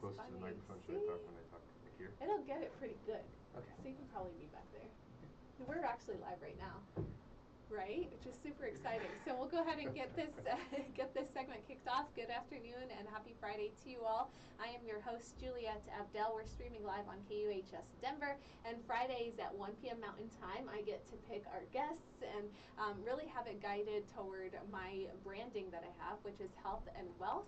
close to the microphone should I talk when I talk like here? It'll get it pretty good. Okay. So you can probably be back there. We're actually live right now, right? Which is super exciting. So we'll go ahead and get this segment kicked off. Good afternoon and happy Friday to you all. I am your host, Juliette Abdel. We're streaming live on KUHS Denver, and Fridays at 1 p.m. Mountain Time, I get to pick our guests and really have it guided toward my branding that I have, which is health and wealth.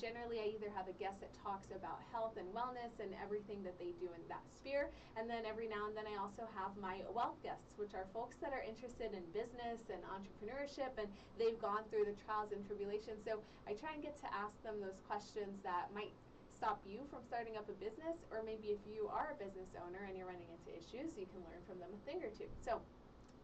Generally, I either have a guest that talks about health and wellness and everything that they do in that sphere, and then every now and then I also have my wealth guests, which are folks that are interested in business and entrepreneurship, and they've gone through the trials and tribulations. So I try and get to ask them those questions that might stop you from starting up a business, or maybe if you are a business owner and you're running into issues, you can learn from them a thing or two. So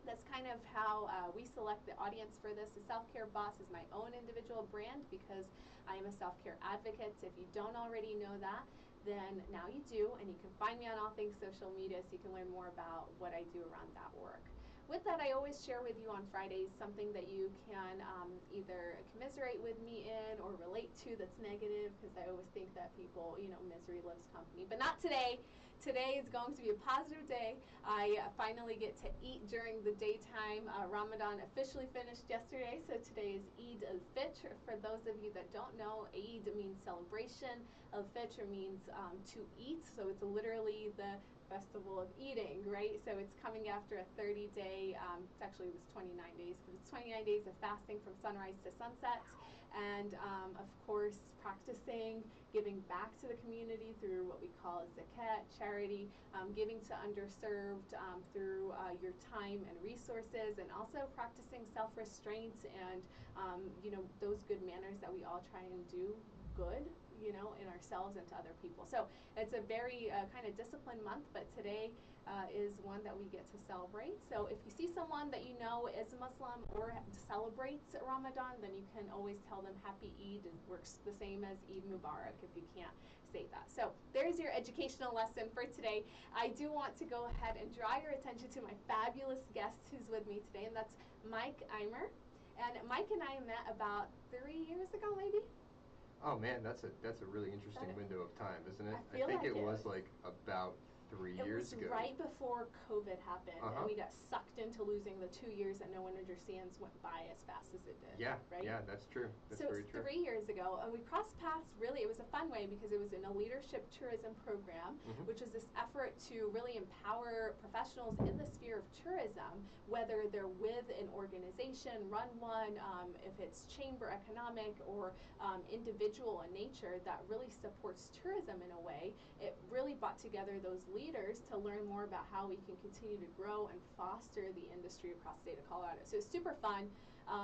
that's kind of how we select the audience for this. The Self-Care Boss is my own individual brand because I am a self-care advocate. If you don't already know that, then now you do, and you can find me on all things social media so you can learn more about what I do around that work. With that, I always share with you on Fridays something that you can either commiserate with me in or relate to that's negative, because I always think that people, misery loves company. But not today. Today is going to be a positive day. I finally get to eat during the daytime. Ramadan officially finished yesterday, so today is Eid al-Fitr. For those of you that don't know, Eid means celebration. Al-Fitr means to eat, so it's literally the festival of eating, right? So it's coming after a 30-day, it was 29 days, but it's 29 days of fasting from sunrise to sunset, and of course practicing giving back to the community through what we call zakat, charity, giving to underserved through your time and resources, and also practicing self-restraint and those good manners that we all try and do good, in ourselves and to other people. So it's a very kind of disciplined month, but today is one that we get to celebrate. So if you see someone that you know is a Muslim or celebrates Ramadan, then you can always tell them Happy Eid. It works the same as Eid Mubarak if you can't say that. So there's your educational lesson for today. I do want to go ahead and draw your attention to my fabulous guest who's with me today, and that's Mike Eimer. And Mike and I met about 3 years ago, maybe. Oh man, that's a really interesting window of time, isn't it? I think like it was like about 3 years ago. It was right before COVID happened, and we got sucked into losing the 2 years that no one understands went by as fast as it did. Yeah, right? Yeah, that's true. That's so very it was true. 3 years ago, and we crossed paths. Really, it was a fun way because it was in a leadership tourism program, which is this effort to really empower professionals in the sphere of tourism, whether they're with an organization, run one, if it's chamber economic or individual in nature that really supports tourism in a way. It really brought together those leaders to learn more about how we can continue to grow and foster the industry across the state of Colorado. So it was super fun.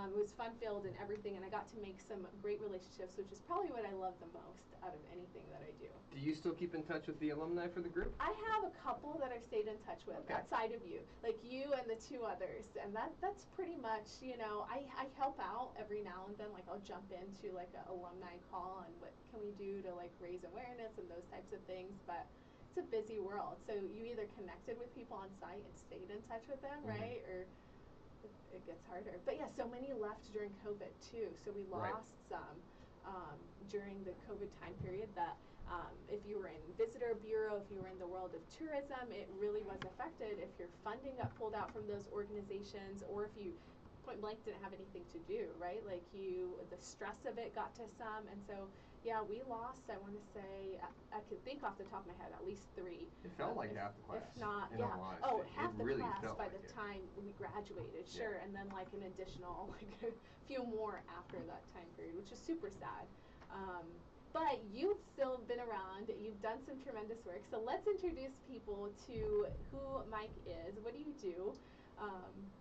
It was fun-filled and everything, and I got to make some great relationships, which is probably what I love the most out of anything that I do. Do you still keep in touch with the alumni for the group? I have a couple that I've stayed in touch with outside of you, like you and the two others, and that's pretty much, I help out every now and then. Like I'll jump into like an alumni call and what can we do to like raise awareness and those types of things, but it's a busy world. So you either connected with people on site and stayed in touch with them, right? Or it gets harder. But yeah, so many left during COVID too. So we lost some during the COVID time period that if you were in visitor bureau, if you were in the world of tourism, it really was affected if your funding got pulled out from those organizations, or if you point blank didn't have anything to do, right? Like the stress of it got to some, and so yeah, we lost, I want to say, I could think off the top of my head, at least 3. It felt like half the class. If not, half the class by the time we graduated, sure, and then like an additional, like a few more after that time period, which is super sad. But you've still been around, you've done some tremendous work, so let's introduce people to who Mike is. What do you do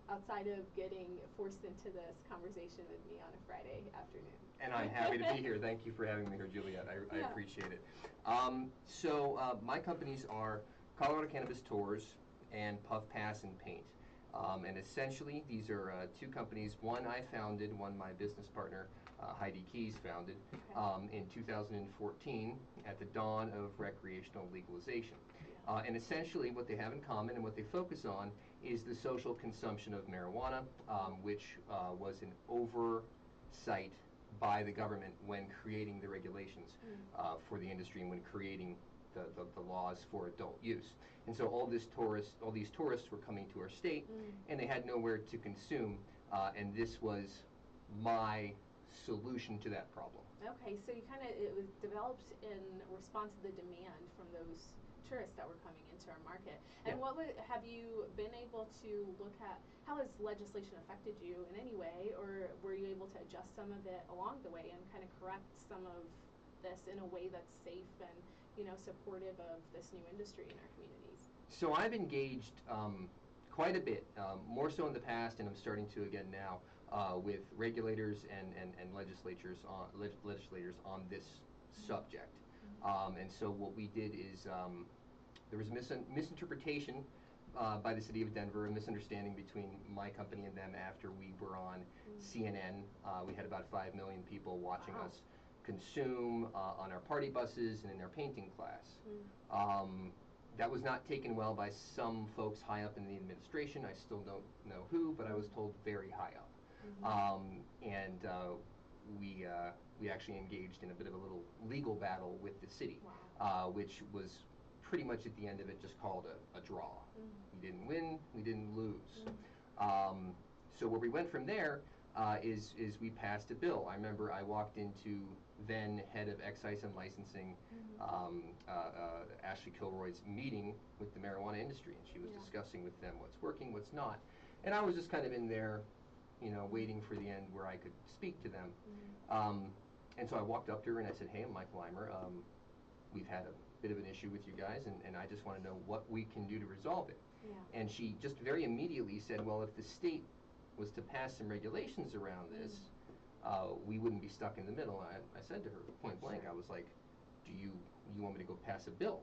outside of getting forced into this conversation with me on a Friday afternoon? And I'm happy to be here. Thank you for having me here, Juliette. I appreciate it. So my companies are Colorado Cannabis Tours and Puff Pass and Paint. And essentially, these are 2 companies. One I founded, one my business partner, Heidi Keys, founded in 2014 at the dawn of recreational legalization. And essentially what they have in common and what they focus on is the social consumption of marijuana, which was an oversight by the government when creating the regulations for the industry and when creating the laws for adult use. And so all these tourists were coming to our state, and they had nowhere to consume, and this was my solution to that problem. Okay, so it was developed in response to the demand from those tourists that were coming into our market. And have you been able to look at, how has legislation affected you in any way, or were you able to adjust some of it along the way and kind of correct some of this in a way that's safe and, you know, supportive of this new industry in our communities? So I've engaged quite a bit, more so in the past, and I'm starting to again now, with regulators and legislators on this subject. And so what we did is there was a misinterpretation by the city of Denver, a misunderstanding between my company and them after we were on CNN. We had about 5 million people watching us consume on our party buses and in our painting class. That was not taken well by some folks high up in the administration. I still don't know who, but I was told very high up. And we actually engaged in a bit of a little legal battle with the city, which was pretty much at the end of it just called a draw. We didn't win, we didn't lose. So where we went from there is we passed a bill. I remember I walked into then head of excise and licensing, Ashley Kilroy's meeting with the marijuana industry, and she was discussing with them what's working, what's not. And I was just kind of in there, you know, waiting for the end where I could speak to them. And so I walked up to her and I said, hey, I'm Michael Eimer. We've had a bit of an issue with you guys, and I just want to know what we can do to resolve it. And she just very immediately said, well, if the state was to pass some regulations around this, we wouldn't be stuck in the middle. I said to her point blank, I was like, do you want me to go pass a bill?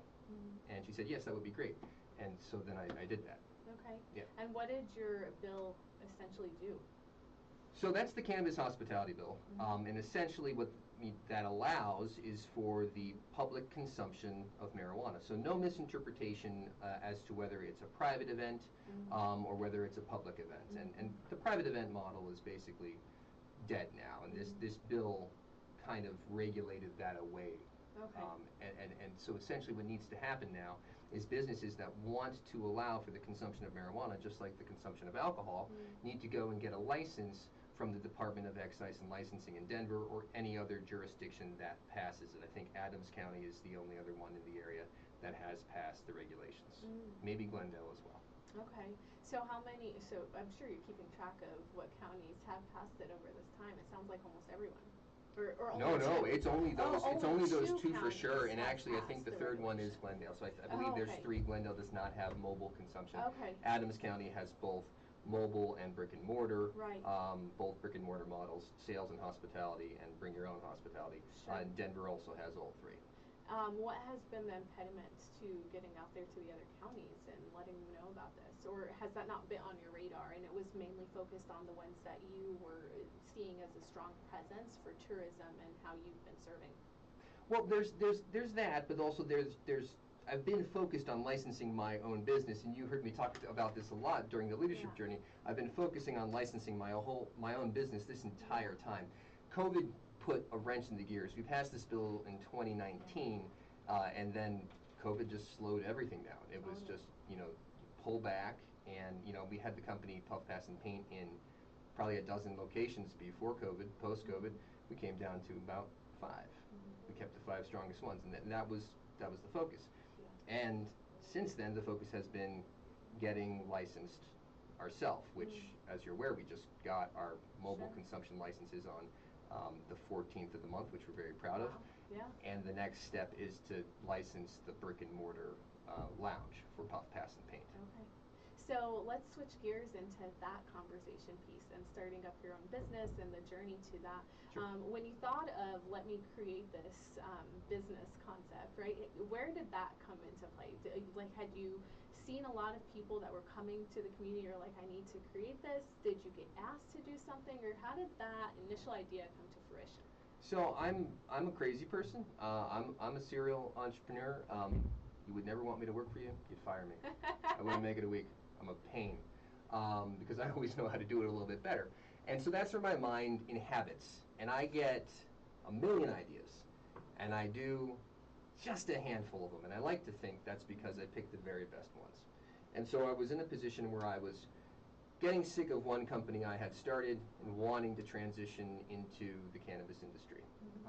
And she said, yes, that would be great. And so then I did that. Okay. Yeah. And what did your bill essentially do? So that's the Cannabis Hospitality Bill. And essentially what that allows is for the public consumption of marijuana. So no misinterpretation as to whether it's a private event or whether it's a public event. And the private event model is basically dead now. And this bill kind of regulated that away. Okay. And so essentially what needs to happen now is businesses that want to allow for the consumption of marijuana, just like the consumption of alcohol, need to go and get a license from the Department of Excise and Licensing in Denver or any other jurisdiction that passes it. I think Adams County is the only other one in the area that has passed the regulations. Maybe Glendale as well. Okay. So I'm sure you're keeping track of what counties have passed it over this time. It sounds like almost everyone. Or only No, it's only those two for counties sure. And actually, I have think the passed third one is Glendale. So I believe there's 3. Glendale does not have mobile consumption. Okay. Adams County has both mobile and brick and mortar, Right. Both brick and mortar models, sales and hospitality, and bring your own hospitality. Sure. And Denver also has all 3. What has been the impediment to getting out there to the other counties and letting them know about this? Or has that not been on your radar and it was mainly focused on the ones that you were seeing as a strong presence for tourism and how you've been serving? Well, there's that, but also I've been focused on licensing my own business, and you heard me talk about this a lot during the leadership journey. I've been focusing on licensing my own business this entire time. COVID put a wrench in the gears. We passed this bill in 2019, and then COVID just slowed everything down. It was just, pull back, and, we had the company Puff Pass and Paint in probably a dozen locations before COVID. Post-COVID, we came down to about 5. We kept the 5 strongest ones, and that was the focus. And since then, the focus has been getting licensed ourselves, which, as you're aware, we just got our mobile consumption licenses on the 14th of the month, which we're very proud of. Yeah. And the next step is to license the brick and mortar lounge for Puff Pass and Paint. Okay. So let's switch gears into that conversation piece and starting up your own business and the journey to that. Sure. When you thought of, let me create this business concept, right, where did that come into play? Had you seen a lot of people that were coming to the community or like, I need to create this? Did you get asked to do something, or how did that initial idea come to fruition? So I'm a crazy person. I'm a serial entrepreneur. You would never want me to work for you. You'd fire me. I wouldn't make it a week. I'm a pain because I always know how to do it a little bit better. And so that's where my mind inhabits. And I get a million ideas. And I do just a handful of them. And I like to think that's because I picked the very best ones. And so I was in a position where I was getting sick of one company I had started and wanting to transition into the cannabis industry.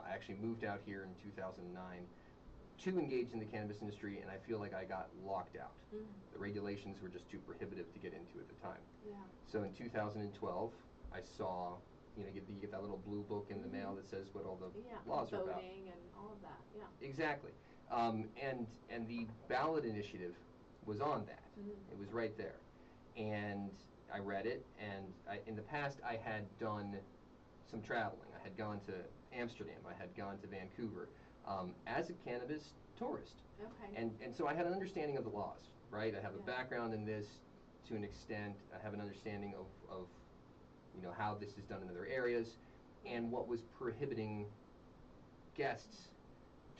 I actually moved out here in 2009 to engage in the cannabis industry, and I feel like I got locked out. The regulations were just too prohibitive to get into at the time. So in 2012, I saw, you get that little blue book in the mail that says what all the laws are about. Voting and all of that, Exactly. And the ballot initiative was on that. It was right there. And I read it, and in the past I had done some traveling. I had gone to Amsterdam, I had gone to Vancouver as a cannabis tourist. And so I had an understanding of the laws, right? I have a background in this to an extent. I have an understanding of how this is done in other areas and what was prohibiting guests,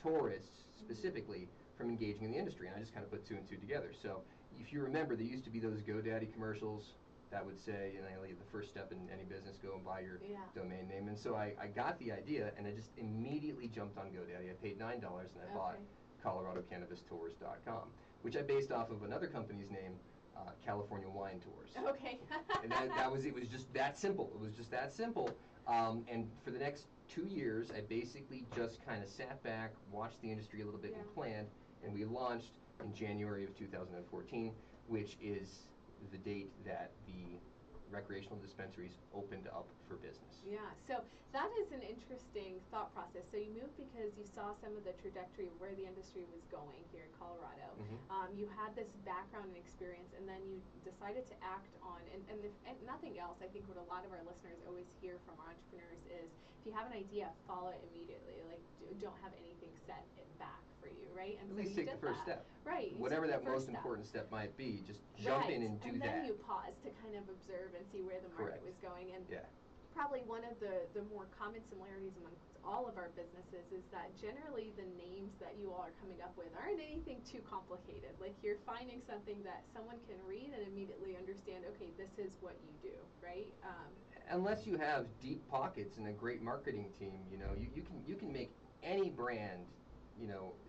tourists specifically, from engaging in the industry. And I just kind of put two and two together. So if you remember, there used to be those GoDaddy commercials that would say, the first step in any business, go and buy your domain name. And so I got the idea, and I just immediately jumped on GoDaddy. I paid $9, and I bought ColoradoCannabisTours.com, which I based off of another company's name, California Wine Tours. And it was just that simple. It was just that simple. And for the next 2 years, I basically just kind of sat back, watched the industry a little bit, and planned. And we launched in January of 2014, which is the date that the recreational dispensaries opened up for business. So that is an interesting thought process. So you moved because you saw some of the trajectory of where the industry was going here in Colorado. You had this background and experience, and then you decided to act on, and nothing else, I think what a lot of our listeners always hear from our entrepreneurs is, if you have an idea, follow it immediately. Like, don't have anything set it back for you, right? And at least take the first step. Right. Whatever that most important step might be, just jump in and do that. And then you pause to kind of observe and see where the market was going. And probably one of the more common similarities amongst all of our businesses is that generally the names that you all are coming up with aren't anything too complicated. Like, you're finding something that someone can read and immediately understand, okay, this is what you do, right? Unless you have deep pockets and a great marketing team, you can make any brand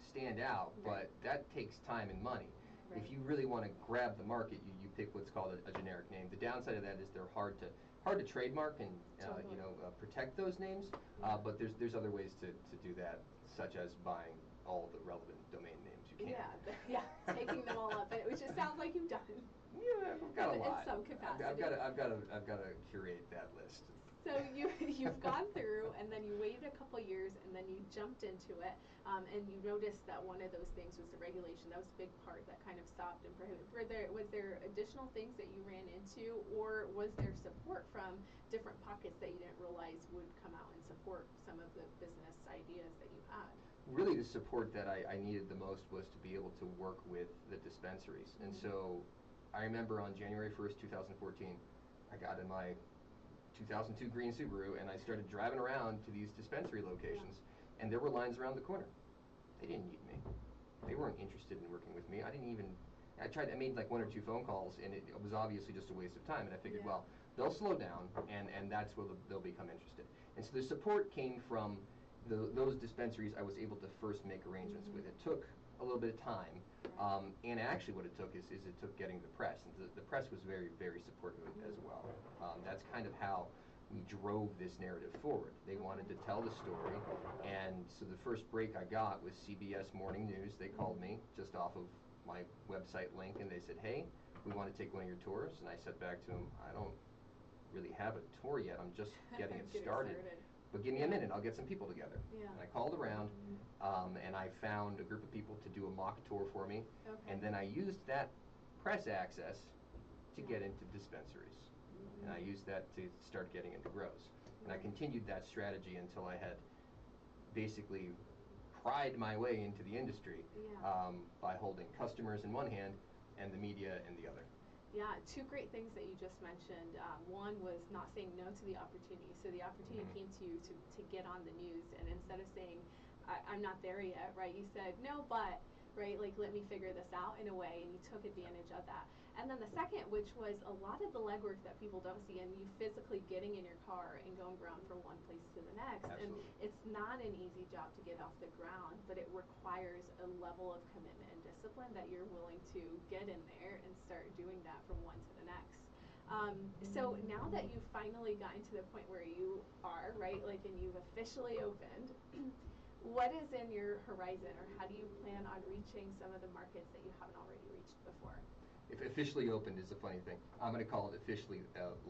stand out, but that takes time and money. If you really want to grab the market, you pick what's called a generic name. The downside of that is they're hard to trademark and protect those names. But there's other ways to do that, such as buying all the relevant domain names you can. Taking them all up, which it sounds like you've done. I've got a lot. In some capacity. I've got to curate that list. So you've gone through, and then you waited a couple years, and then you jumped into it, and you noticed that one of those things was the regulation. That was a big part that kind of stopped and prohibited. Was there additional things that you ran into, or was there support from different pockets that you didn't realize would come out and support some of the business ideas that you had? Really, the support that I needed the most was to be able to work with the dispensaries. And so I remember on January 1st, 2014, I got in my 2002 green Subaru, and I started driving around to these dispensary locations, and there were lines around the corner. They didn't need me. They weren't interested in working with me. I made like 1 or 2 phone calls, and it was obviously just a waste of time, and I figured, well, they'll slow down, and that's where they'll become interested. And so the support came from those dispensaries I was able to first make arrangements with. It took a little bit of time, and actually what it took is it took getting the press. And the press was very, very supportive as well. That's kind of how we drove this narrative forward. They wanted to tell the story, and so the first break I got was CBS Morning News. They called me just off of my website link, and they said, hey, we want to take one of your tours. And I said back to them, I don't really have a tour yet. I'm just getting it started. But give me a minute, I'll get some people together. And I called around, and I found a group of people to do a mock tour for me. And then I used that press access to get into dispensaries. And I used that to start getting into grows. And I continued that strategy until I had basically pried my way into the industry by holding customers in one hand and the media in the other. Yeah, 2 great things that you just mentioned. One was not saying no to the opportunity. So the opportunity came to you to get on the news, and instead of saying, I'm not there yet, right, you said, no, but right? Like, let me figure this out in a way, and you took advantage of that. And then the second, which was a lot of the legwork that people don't see, and you physically getting in your car and going around from one place to the next. Absolutely. And it's not an easy job to get off the ground, but it requires a level of commitment and discipline that you're willing to get in there and start doing that from one to the next. So now that you've finally gotten to the point where you are, right, like, and you've officially opened, what is in your horizon, or how do you plan on reaching some of the markets that you haven't already reached before? If officially opened is a funny thing. I'm going to call it officially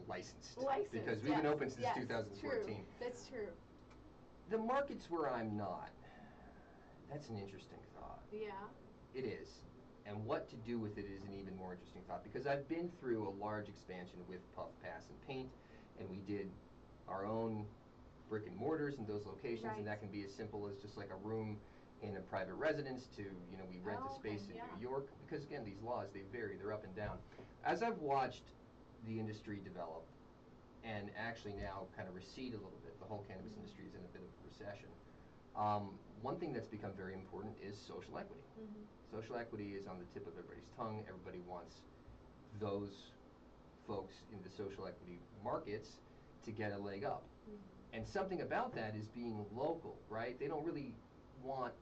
licensed. Licensed, because we've been open since yes, 2014. True. That's true. The markets where I'm not, that's an interesting thought. Yeah. It is. And what to do with it is an even more interesting thought, because I've been through a large expansion with Puff, Pass, and Paint, and we did our own brick and mortars in those locations, Right. and that can be as simple as just like a room in a private residence to, we rent a space in New York, because again, these laws, they vary, they're up and down. As I've watched the industry develop, and actually now kind of recede a little bit, the whole cannabis industry is in a bit of a recession. One thing that's become very important is social equity. Mm-hmm. Social equity is on the tip of everybody's tongue. Everybody wants those folks in the social equity markets to get a leg up. Mm-hmm. And something about that is being local, right? They don't really want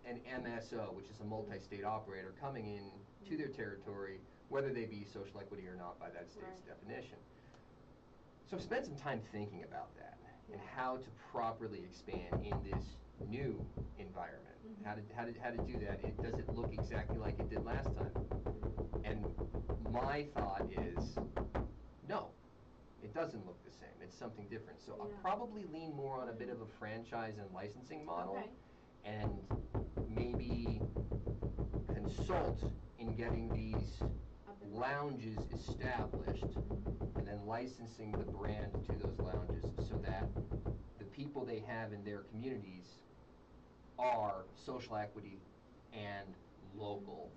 an MSO, which is a multi-state operator, coming in to their territory, whether they be social equity or not by that state's definition. So I've spent some time thinking about that and how to properly expand in this new environment. Mm-hmm. How to do that? Does it look exactly like it did last time? And my thought is, no, it doesn't look the same. It's something different. So I'll probably lean more on a bit of a franchise and licensing model, and maybe consult in getting these lounges established, and then licensing the brand to those lounges so that the people they have in their communities are social equity and local,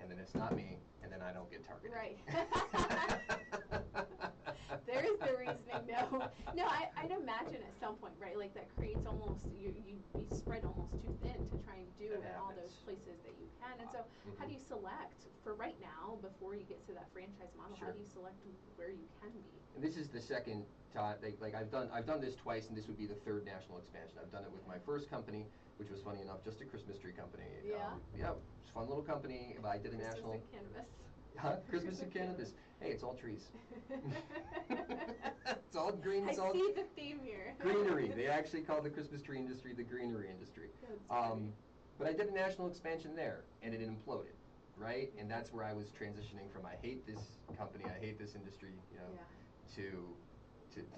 and then it's not me, and then I don't get targeted. Right. There's the reasoning. No, I'd imagine at some point, right, like that creates almost, you spread almost too thin to try and do in all those places that you can. And so how do you select, for right now, before you get to that franchise model, how do you select where you can be? And this is the second time, like I've done this twice, and this would be the third national expansion. I've done it with my first company, which was funny enough, just a Christmas tree company. Yeah. It's a fun little company, but I did a national. Christmas and cannabis. Huh? Christmas and cannabis. Hey, it's all trees. It's all green. It's I all see the theme here. Greenery. They actually call the Christmas tree industry the greenery industry. But I did a national expansion there, and it imploded, right? And that's where I was transitioning from I hate this company, I hate this industry, to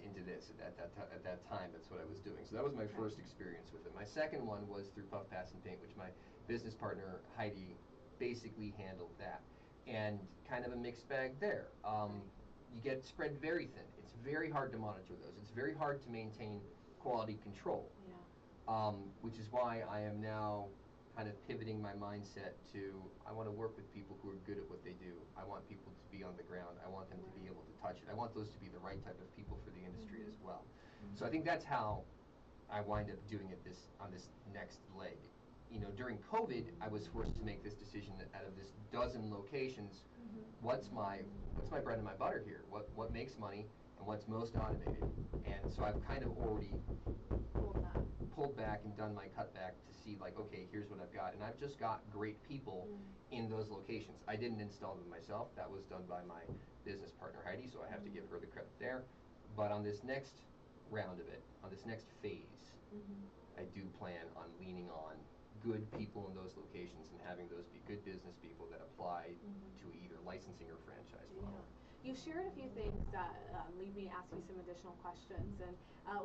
into this at that time. That's what I was doing. So that was my first experience with it. My second one was through Puff, Pass, and Paint, which my business partner Heidi basically handled that, and kind of a mixed bag there. You get spread very thin. It's very hard to monitor those. It's very hard to maintain quality control, which is why I am now kind of pivoting my mindset to I want to work with people who are good at what they do. I want people to be on the ground. I want them to be able to touch it. I want those to be the right type of people for the industry as well. So I think that's how I wind up doing it on this next leg. During COVID, I was forced to make this decision out of this dozen locations. What's my bread and my butter here? What makes money and what's most automated? And so I've kind of already pulled back and done my cutback to see, like, okay, here's what I've got, and I've just got great people in those locations. I didn't install them myself. That was done by my business partner Heidi, so I have to give her the credit there. But on this next round of it, on this next phase, I do plan on leaning on good people in those locations and having those be good business people that apply to either licensing or franchise model. You shared a few things that lead me to ask you some additional questions, and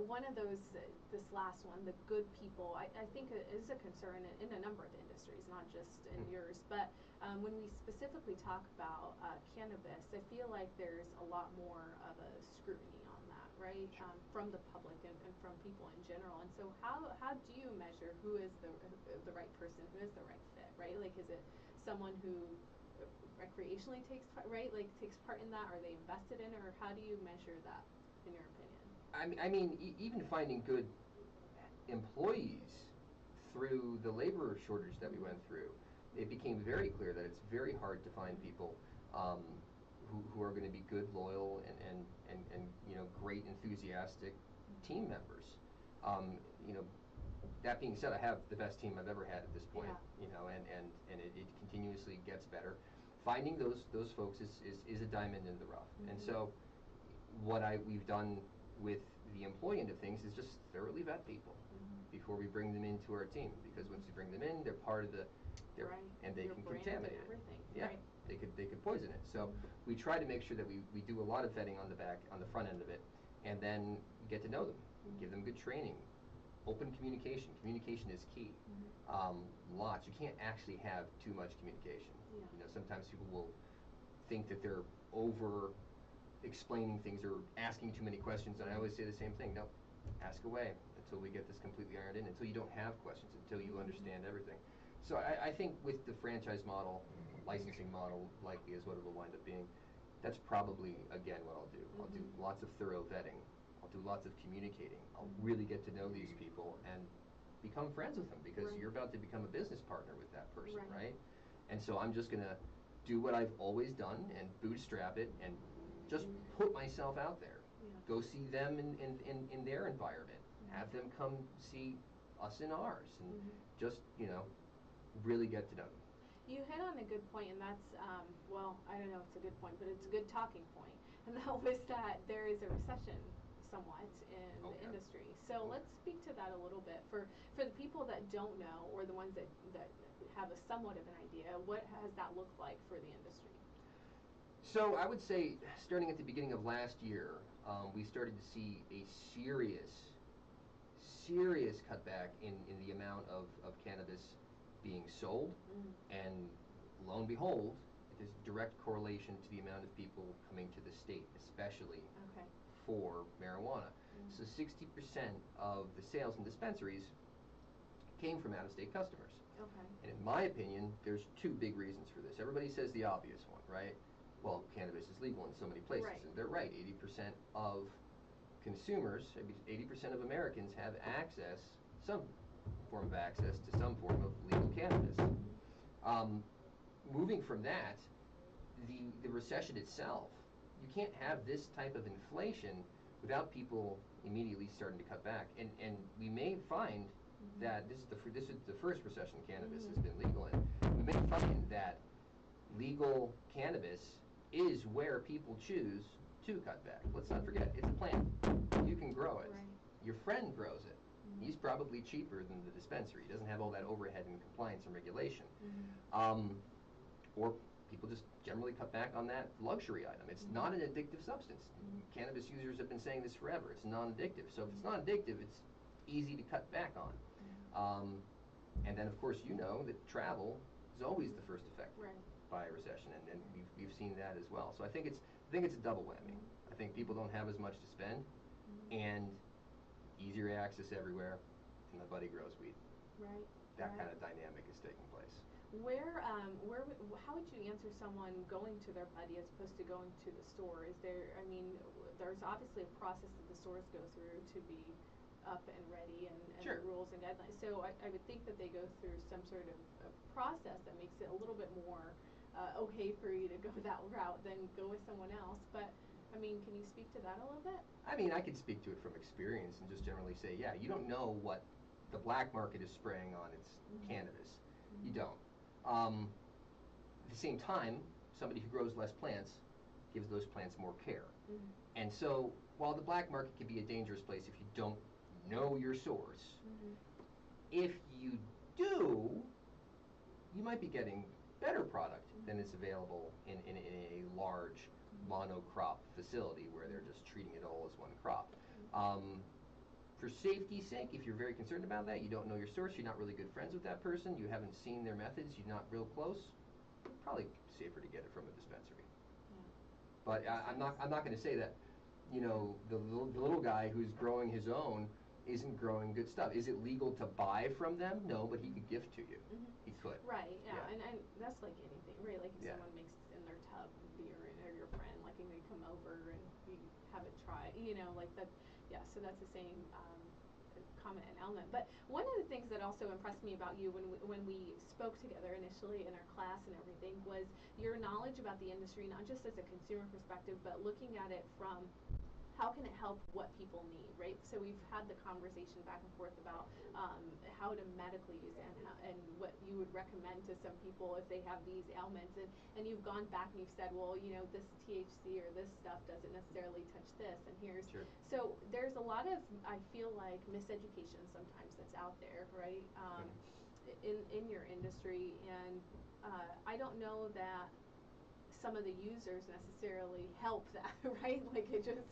one of those, this last one, the good people, I think is a concern in a number of industries, not just in yours, but when we specifically talk about cannabis, I feel like there's a lot more of a scrutiny on that, right, from the public and from people in general. And so how do you measure who is the right person, who is the right fit, right? Like, is it someone who recreationally takes part in that? Are they invested in it, or how do you measure that, in your opinion? I mean, even finding good employees through the labor shortage that we went through, it became very clear that it's very hard to find people who are going to be good, loyal, and great, enthusiastic team members. You know, that being said, I have the best team I've ever had at this point. Yeah. You know, and it continuously gets better. Finding those folks is a diamond in the rough. And so what we've done with the employee end of things is just thoroughly vet people before we bring them into our team, because once you bring them in, they're part of and they can contaminate it. Yeah, right. they could poison it. So we try to make sure that we do a lot of vetting on the front end of it, and then get to know them, give them good training, open communication. Communication is key. Lots. You can't actually have too much communication. Yeah. You know, sometimes people will think that they're over explaining things or asking too many questions, and I always say the same thing. No, ask away until we get this completely ironed in, until you don't have questions, until you understand everything. So I think with the franchise model, licensing model likely is what it will wind up being. That's probably, again, what I'll do. I'll do lots of thorough vetting. I'll do lots of communicating. I'll really get to know these people and become friends with them, because you're about to become a business partner with that person, right? And so I'm just going to do what I've always done and bootstrap it and just put myself out there. Go see them in their environment. Have them come see us in ours, and just, really get to know them. You hit on a good point, and that's, well, I don't know if it's a good point, but it's a good talking point. And that was that there is a recession somewhat in the industry. So let's speak to that a little bit. For the people that don't know, or the ones that have a somewhat of an idea, what has that looked like for the industry? So I would say, starting at the beginning of last year, we started to see a serious cutback in the amount of cannabis being sold, and lo and behold, there's direct correlation to the amount of people coming to the state, especially for marijuana. So 60% of the sales in dispensaries came from out-of-state customers. And in my opinion, there's two big reasons for this. Everybody says the obvious one, right? Well, cannabis is legal in so many places, and they're right. 80% of consumers, 80% of Americans have access, some form of access to some form of legal cannabis. Moving from that, the recession itself, you can't have this type of inflation without people immediately starting to cut back. And we may find that this is the first recession cannabis has been legal in. We may find that legal cannabis is where people choose to cut back. Let's not forget, it's a plant. You can grow it. Your friend grows it. He's probably cheaper than the dispensary. He doesn't have all that overhead and compliance and regulation. Or people just generally cut back on that luxury item. It's not an addictive substance. Cannabis users have been saying this forever. It's non-addictive. So if it's not addictive, it's easy to cut back on. And then, of course, you know that travel is always the first affected by a recession, and we've seen that as well. So I think it's a double whammy. I think people don't have as much to spend, and easier access everywhere, and my buddy grows weed. That kind of dynamic is taking place. How would you answer someone going to their buddy as opposed to going to the store? There's obviously a process that the stores go through to be up and ready, and the rules and guidelines. So I would think that they go through some sort of a process that makes it a little bit more okay for you to go that route than go with someone else. But can you speak to that a little bit? I can speak to it from experience and just generally say, yeah, you don't know what the black market is spraying on its cannabis. You don't. At the same time, somebody who grows less plants gives those plants more care. And so while the black market can be a dangerous place if you don't know your source, if you do, you might be getting better product than is available in a large monocrop facility where they're just treating it all as one crop. For safety's sake, if you're very concerned about that, you don't know your source, you're not really good friends with that person, you haven't seen their methods, you're not real close, probably safer to get it from a dispensary. But I'm not going to say that, the little guy who's growing his own isn't growing good stuff. Is it legal to buy from them? No, but he could gift to you. He could. Right, yeah. And that's like anything, right? Like if someone makes in their tub beer, or your friend, like, and they come over and you have it try, like that. Yeah, so that's the same common element. But one of the things that also impressed me about you when we spoke together initially in our class and everything was your knowledge about the industry, not just as a consumer perspective, but looking at it from how can it help what people need, right? So we've had the conversation back and forth about how to medically use it and what you would recommend to some people if they have these ailments. And you've gone back and you've said, well, you know, this THC or this stuff doesn't necessarily touch this. And here's, Sure. So there's a lot of, I feel like, miseducation sometimes that's out there, right? In your industry. And I don't know that some of the users necessarily help that, right? Like it just,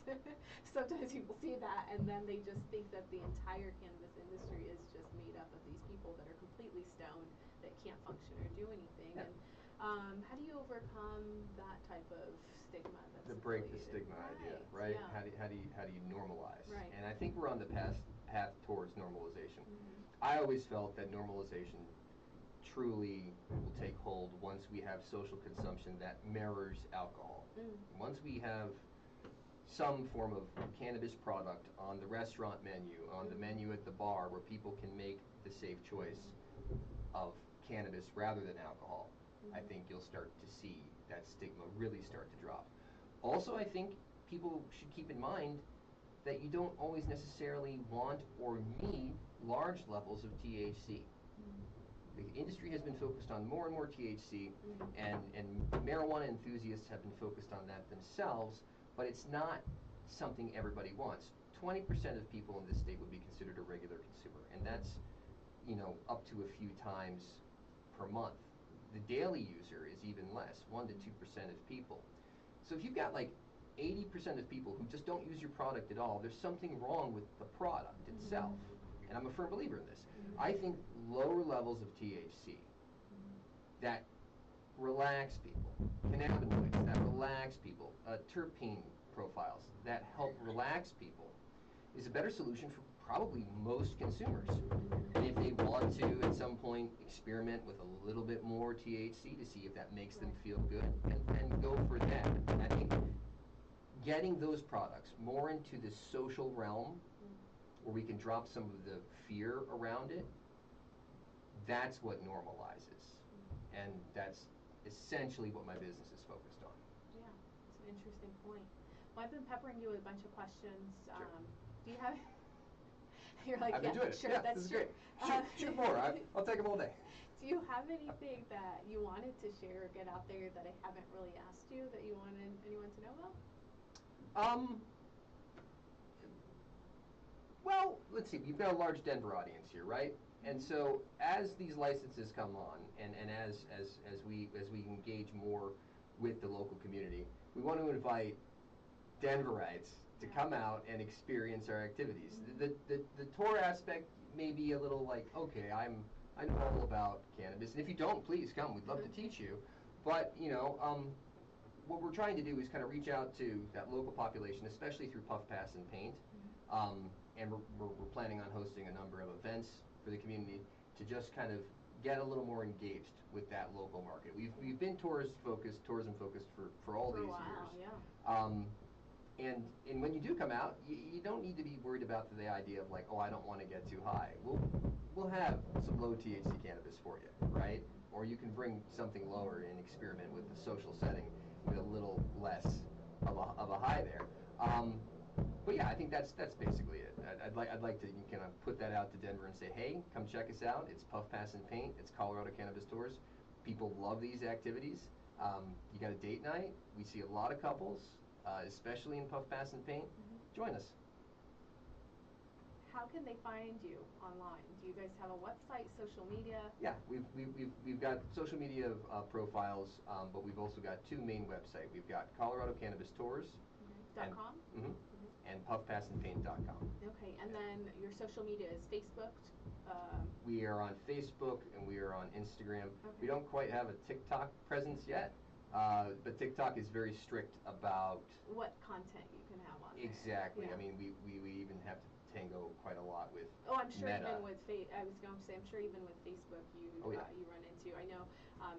sometimes people see that and then they just think that the entire cannabis industry is just made up of these people that are completely stoned, that can't function or do anything. Yeah. And how do you overcome that type of stigma that's To break the affiliated? stigma idea, right? Yeah. How do you normalize? Right. And I think we're on the path towards normalization. Mm-hmm. I always felt that normalization truly will take hold once we have social consumption that mirrors alcohol. Once we have some form of cannabis product on the restaurant menu, on the menu at the bar, where people can make the safe choice of cannabis rather than alcohol, I think you'll start to see that stigma really start to drop. Also, I think people should keep in mind that you don't always necessarily want or need large levels of THC. The industry has been focused on more and more THC, and marijuana enthusiasts have been focused on that themselves, but it's not something everybody wants. 20% of people in this state would be considered a regular consumer, and that's, you know, up to a few times per month. The daily user is even less, 1 to 2% of people. So if you've got like 80% of people who just don't use your product at all, there's something wrong with the product itself. And I'm a firm believer in this. I think lower levels of THC that relax people, cannabinoids that relax people, terpene profiles that help relax people is a better solution for probably most consumers. And if they want to at some point experiment with a little bit more THC to see if that makes them feel good, and go for that. And I think getting those products more into the social realm where we can drop some of the fear around it, that's what normalizes. And that's essentially what my business is focused on. Yeah, it's an interesting point. Well, I've been peppering you with a bunch of questions. Sure. Do you have, you're like, I've enjoyed it. sure, Yeah, that's this is true. great. Shoot more. I'll take them all day. Do you have anything that you wanted to share or get out there that I haven't really asked you that you wanted anyone to know about? Well, let's see. We've got a large Denver audience here, right? And so as these licenses come on, and as we engage more with the local community, we want to invite Denverites to come out and experience our activities. The tour aspect may be a little like, okay, I know all about cannabis, and if you don't, please come. We'd love to teach you. But you know, what we're trying to do is kind of reach out to that local population, especially through Puff Pass and Paint. And we're planning on hosting a number of events for the community to just kind of get a little more engaged with that local market. We've been tourism focused for all these years. Yeah. And when you do come out, you don't need to be worried about the idea of like, oh, I don't want to get too high. We'll have some low THC cannabis for you, right? Or you can bring something lower and experiment with the social setting with a little less of a high there. But yeah, I think that's basically it. I'd like to kind of put that out to Denver and say, hey, come check us out. It's Puff Pass and Paint. It's Colorado Cannabis Tours. People love these activities. You got a date night. We see a lot of couples, especially in Puff Pass and Paint. Join us. How can they find you online? Do you guys have a website, social media? Yeah, we've got social media profiles, but we've also got two main websites. We've got Colorado Cannabis Tours. .com? And puffpassandpaint.com. Okay, and then your social media is Facebook? We are on Facebook and we are on Instagram. Okay. We don't quite have a TikTok presence yet, but TikTok is very strict about what content you can have on there. Exactly. Yeah. I mean, we even have to tango quite a lot with Oh, I'm sure Meta. even with I was going to say, I'm sure even with Facebook you you run into. I know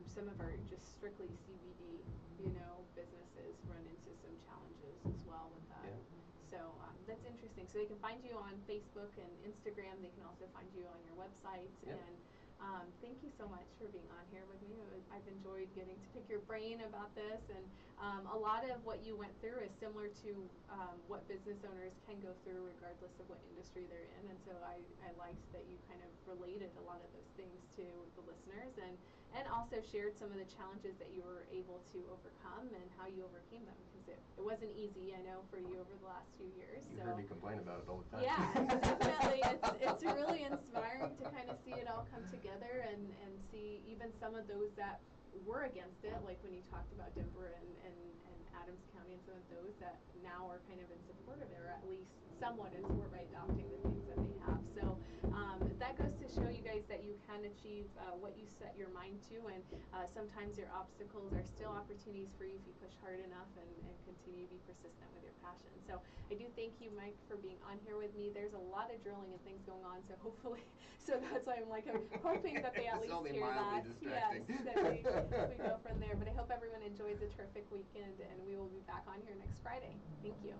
some of our just strictly CBD, businesses run into some challenges as well with that. Yeah. So that's interesting. So they can find you on Facebook and Instagram. They can also find you on your website. Yep. And thank you so much for being on here with me. I've enjoyed getting to pick your brain about this. And a lot of what you went through is similar to what business owners can go through regardless of what industry they're in. And so I liked that you kind of related a lot of those things to the listeners and also shared some of the challenges that you were able to overcome and how you overcame them, because it wasn't easy, I know, for you over the last few years. You heard me complain about it all the time. Yeah, definitely. It's really inspiring to kind of see it all come together and see even some of those that were against it, like when you talked about Denver and Adams County and some of those that now are kind of in support of it, or at least somewhat in support by adopting the things that they have. So that goes to show you guys that you can achieve what you set your mind to, and sometimes your obstacles are still opportunities for you if you push hard enough and continue to be persistent with your passion. So I do thank you, Mike, for being on here with me. There's a lot of drilling and things going on, so hopefully, so that's why I'm hoping that they at least hear that. Yes, that we go from there. But I hope everyone enjoys a terrific weekend, and we will be back on here next Friday. Thank you.